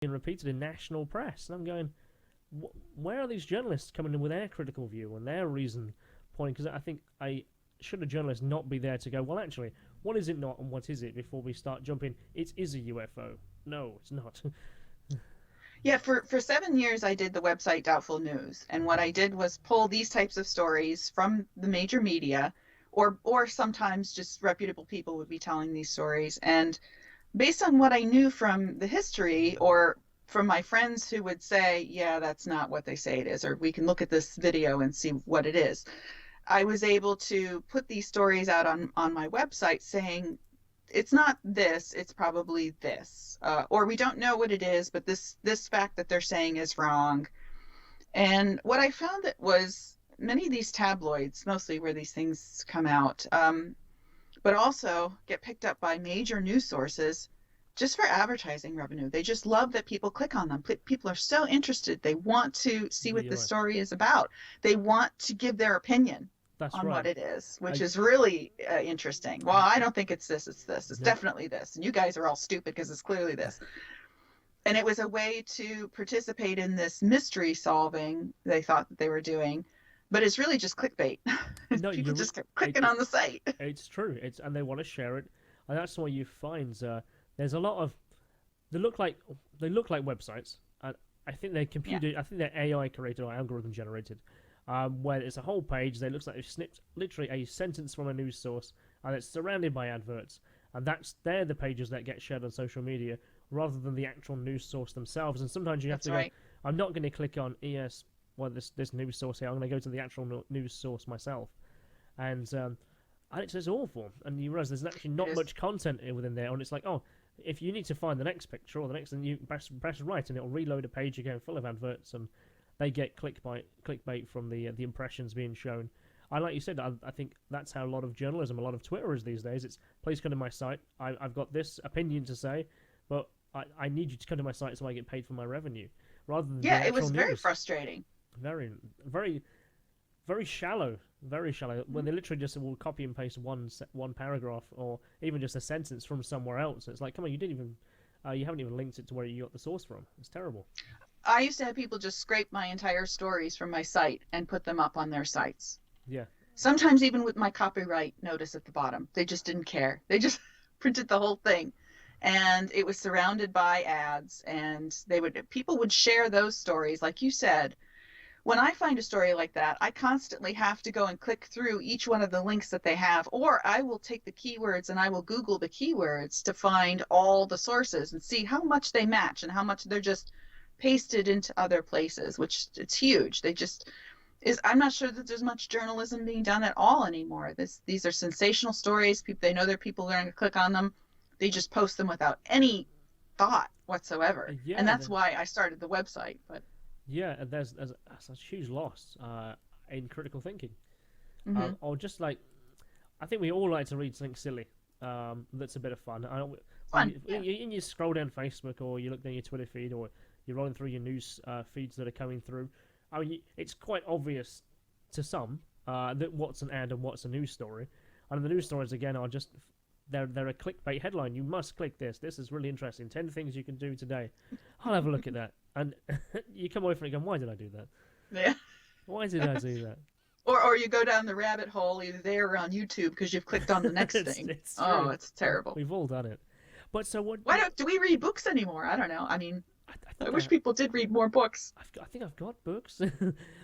being repeated in national press. And I'm going, where are these journalists coming in with their critical view and their reason point? Because I think should a journalist not be there to go, well, actually, what is it not and what is it before we start jumping? It is a UFO. No, it's not. Yeah, for 7 years, I did the website Doubtful News. And what I did was pull these types of stories from the major media, or sometimes just reputable people would be telling these stories. And based on what I knew from the history or from my friends who would say, yeah, that's not what they say it is, or we can look at this video and see what it is, I was able to put these stories out on my website saying, it's not this, it's probably this, or we don't know what it is, but this fact that they're saying is wrong. And what I found that was many of these tabloids, mostly where these things come out, but also get picked up by major news sources just for advertising revenue. They just love that people click on them. People are so interested. They want to see what the Right. story is about. They want to give their opinion That's on what right. it is, which is really interesting. Well, I don't think it's this, it's this. It's No, definitely this. And you guys are all stupid because it's clearly this. And it was a way to participate in this mystery solving they thought that they were doing. But it's really just clickbait. no, People you're just kept clicking on the site. it's true. And they want to share it, and that's why you find there's a lot of they look like websites, and I think they're Yeah, computer. I think they're AI created or algorithm generated, where it's a whole page. They looks like they've snipped literally a sentence from a news source, and it's surrounded by adverts, and they're the pages that get shared on social media rather than the actual news source themselves. And sometimes you have that's to go, right. I'm not going to click on ES. Well, this news source here. I'm going to go to the actual news source myself, and it's just awful. And you realize there's actually It not is. much content within there, and it's like, oh, if you need to find the next picture or the next, then you press right, and it'll reload a page again full of adverts, and they get clickbait from the impressions being shown. I like you said, I think that's how a lot of journalism, a lot of Twitter is these days. It's please come to my site. I've got this opinion to say, but I need you to come to my site so I get paid for my revenue, rather than the Yeah, it actual was very news. frustrating. Very, very, very shallow. Very shallow. When Mhm. they literally just will copy and paste one paragraph or even just a sentence from somewhere else. It's like, come on, you haven't even linked it to where you got the source from. It's terrible. I used to have people just scrape my entire stories from my site and put them up on their sites. Yeah, Sometimes even with my copyright notice at the bottom. They just didn't care. They just printed the whole thing. And it was surrounded by ads, and people would share those stories like you said. When I find a story like that, I constantly have to go and click through each one of the links that they have, or I will take the keywords and I will Google the keywords to find all the sources and see how much they match and how much they're just pasted into other places, which it's huge. They just I'm not sure that there's much journalism being done at all anymore. These are sensational stories. People, they know their people are going to click on them. They just post them without any thought whatsoever. And yeah, that's why I started the website. But yeah. And there's a huge loss in critical thinking, mm-hmm. or just like I think we all like to read something silly. That's a bit of fun. Fun, yeah. You scroll down Facebook or you look down your Twitter feed or you're rolling through your news feeds that are coming through. I mean, it's quite obvious to some that what's an ad and what's a news story. And the news stories again are just they're a clickbait headline. You must click this. This is really interesting. 10 things you can do today. I'll have a look at that. And you come away from it going, why did I do that? Yeah. Why did I do that? Or you go down the rabbit hole either there or on YouTube because you've clicked on the next thing. It's Oh, true. it's terrible. We've all done it. But so what? Why don't do we read books anymore? I don't know. I mean, I I think wish people did read more books. I think I've got books.